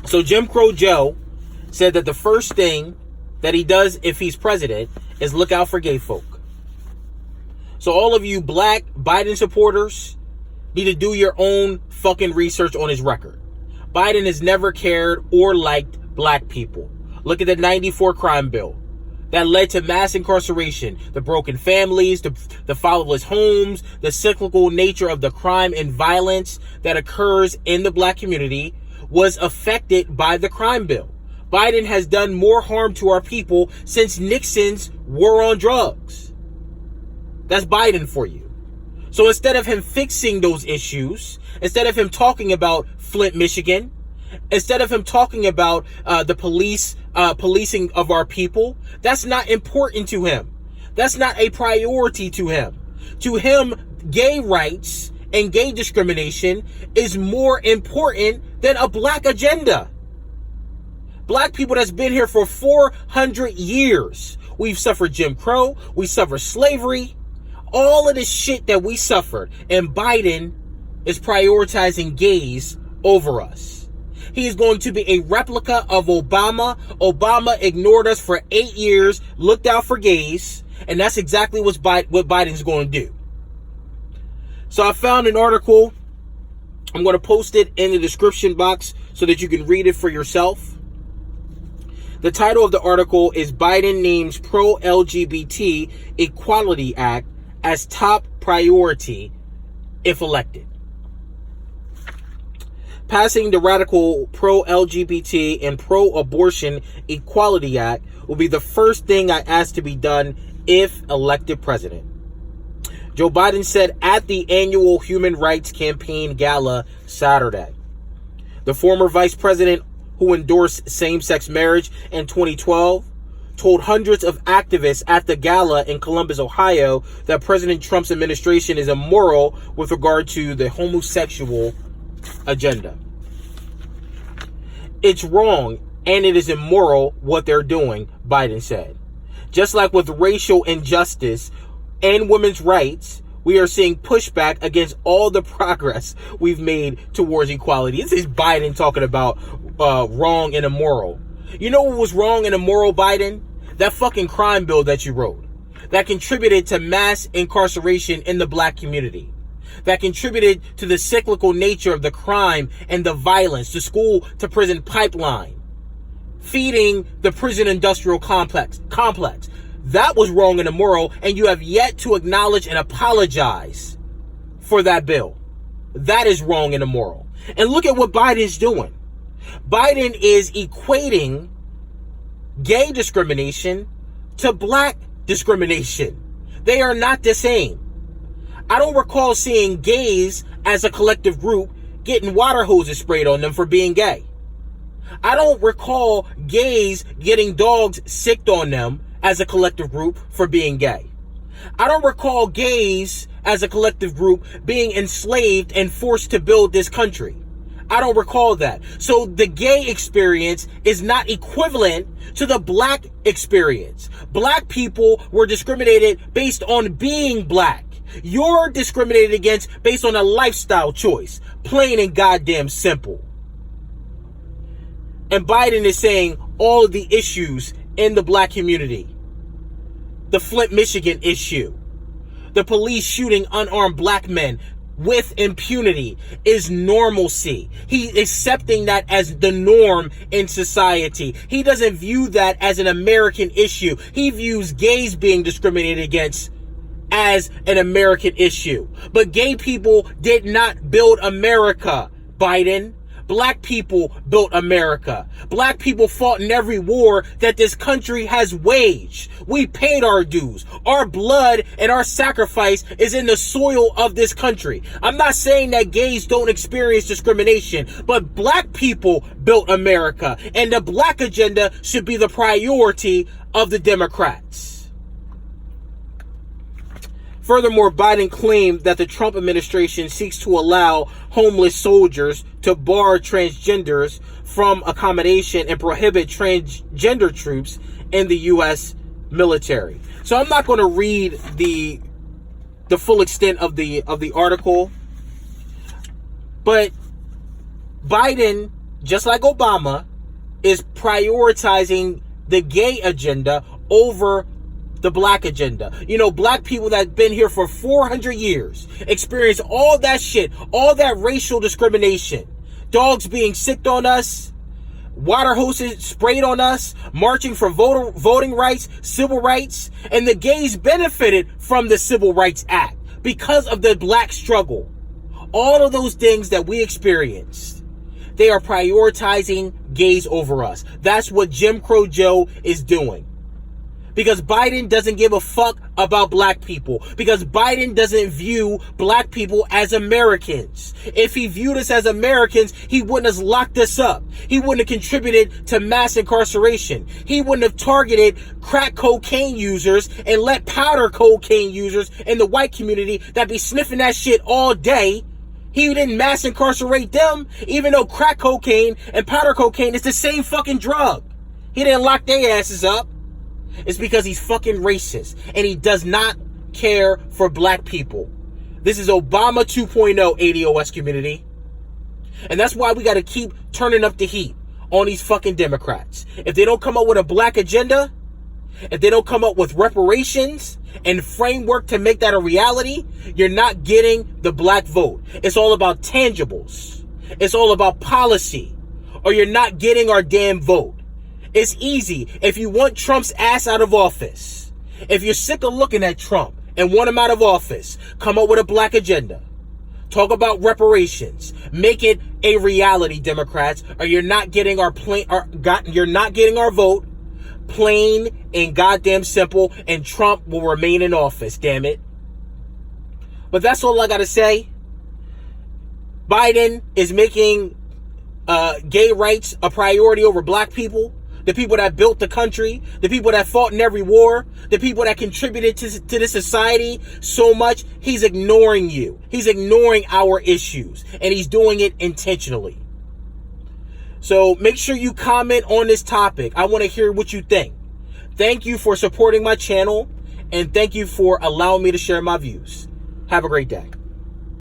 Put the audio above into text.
So Jim Crow Joe said that the first thing that he does if he's president is look out for gay folk. So all of you black Biden supporters need to do your own fucking research on his record. Biden has never cared or liked black people. Look at the 94 crime bill that led to mass incarceration, the broken families, the fatherless homes, the cyclical nature of the crime and violence that occurs in the black community was affected by the crime bill. Biden has done more harm to our people since Nixon's war on drugs. That's Biden for you. So instead of him fixing those issues, instead of him talking about Flint, Michigan, instead of him talking about the policing of our people, that's not important to him. That's not a priority to him. To him, gay rights and gay discrimination is more important than a black agenda. Black people that's been here for 400 years. We've suffered Jim Crow. We suffered slavery. All of the shit that we suffered. And Biden is prioritizing gays over us. He is going to be a replica of Obama. Obama ignored us for 8 years, looked out for gays, and that's exactly what Biden's going to do. So I found an article. I'm going to post it in the description box so that you can read it for yourself. The title of the article is Biden names pro-LGBT Equality Act as top priority if elected. Passing the radical pro-LGBT and pro-abortion Equality Act will be the first thing I ask to be done if elected president. Joe Biden said at the annual Human Rights Campaign Gala Saturday. The former vice president who endorsed same-sex marriage in 2012 told hundreds of activists at the gala in Columbus, Ohio, that President Trump's administration is immoral with regard to the homosexual agenda. It's wrong and it is immoral what they're doing, Biden said. Just like with racial injustice and women's rights, we are seeing pushback against all the progress we've made towards equality. This is Biden talking about wrong and immoral. You know what was wrong and immoral, Biden? That fucking crime bill that you wrote that contributed to mass incarceration in the black community, that contributed to the cyclical nature of the crime and the violence, the school to prison pipeline, feeding the prison industrial complex. That was wrong and immoral, and you have yet to acknowledge and apologize for that bill. That is wrong and immoral. And look at what Biden's doing. Biden is equating gay discrimination to black discrimination. They are not the same. I don't recall seeing gays as a collective group getting water hoses sprayed on them for being gay. I don't recall gays getting dogs sicked on them as a collective group for being gay. I don't recall gays as a collective group being enslaved and forced to build this country. I don't recall that. So the gay experience is not equivalent to the black experience. Black people were discriminated based on being black. You're discriminated against based on a lifestyle choice. Plain and goddamn simple. And Biden is saying all of the issues in the black community. The Flint, Michigan issue. The police shooting unarmed black men with impunity is normalcy. He's accepting that as the norm in society. He doesn't view that as an American issue. He views gays being discriminated against as an American issue. But gay people did not build America, Biden. Black people built America. Black people fought in every war that this country has waged. We paid our dues. Our blood and our sacrifice is in the soil of this country. I'm not saying that gays don't experience discrimination, but black people built America, and the black agenda should be the priority of the Democrats. Furthermore, Biden claimed that the Trump administration seeks to allow homeless soldiers to bar transgenders from accommodation and prohibit transgender troops in the U.S. military. So I'm not going to read the full extent of the article, but Biden just like Obama, is prioritizing the gay agenda over the black agenda. You know, black people that have been here for 400 years experience all that shit, all that racial discrimination, dogs being sicked on us, water hoses sprayed on us, marching for voting rights, civil rights, and the gays benefited from the Civil Rights Act because of the black struggle. All of those things that we experienced, they are prioritizing gays over us. That's what Jim Crow Joe is doing. Because Biden doesn't give a fuck about black people. Because Biden doesn't view black people as Americans. If he viewed us as Americans, he wouldn't have locked us up. He wouldn't have contributed to mass incarceration. He wouldn't have targeted crack cocaine users and let powder cocaine users in the white community that be sniffing that shit all day. He didn't mass incarcerate them, even though crack cocaine and powder cocaine is the same fucking drug. He didn't lock their asses up. It's because he's fucking racist and he does not care for black people. This is Obama 2.0, ADOS community. And that's why we got to keep turning up the heat on these fucking Democrats. If they don't come up with a black agenda, if they don't come up with reparations and framework to make that a reality, you're not getting the black vote. It's all about tangibles. It's all about policy, or you're not getting our damn vote. It's easy. If you want Trump's ass out of office, if you're sick of looking at Trump and want him out of office, come up with a black agenda. Talk about reparations. Make it a reality, Democrats, or you're not getting you're not getting our vote. Plain and goddamn simple, and Trump will remain in office, damn it. But that's all I gotta say. Biden is making gay rights a priority over black people. The people that built the country, the people that fought in every war, the people that contributed to this society so much. He's ignoring you. He's ignoring our issues, and he's doing it intentionally. So make sure you comment on this topic. I want to hear what you think. Thank you for supporting my channel, and thank you for allowing me to share my views. Have a great day.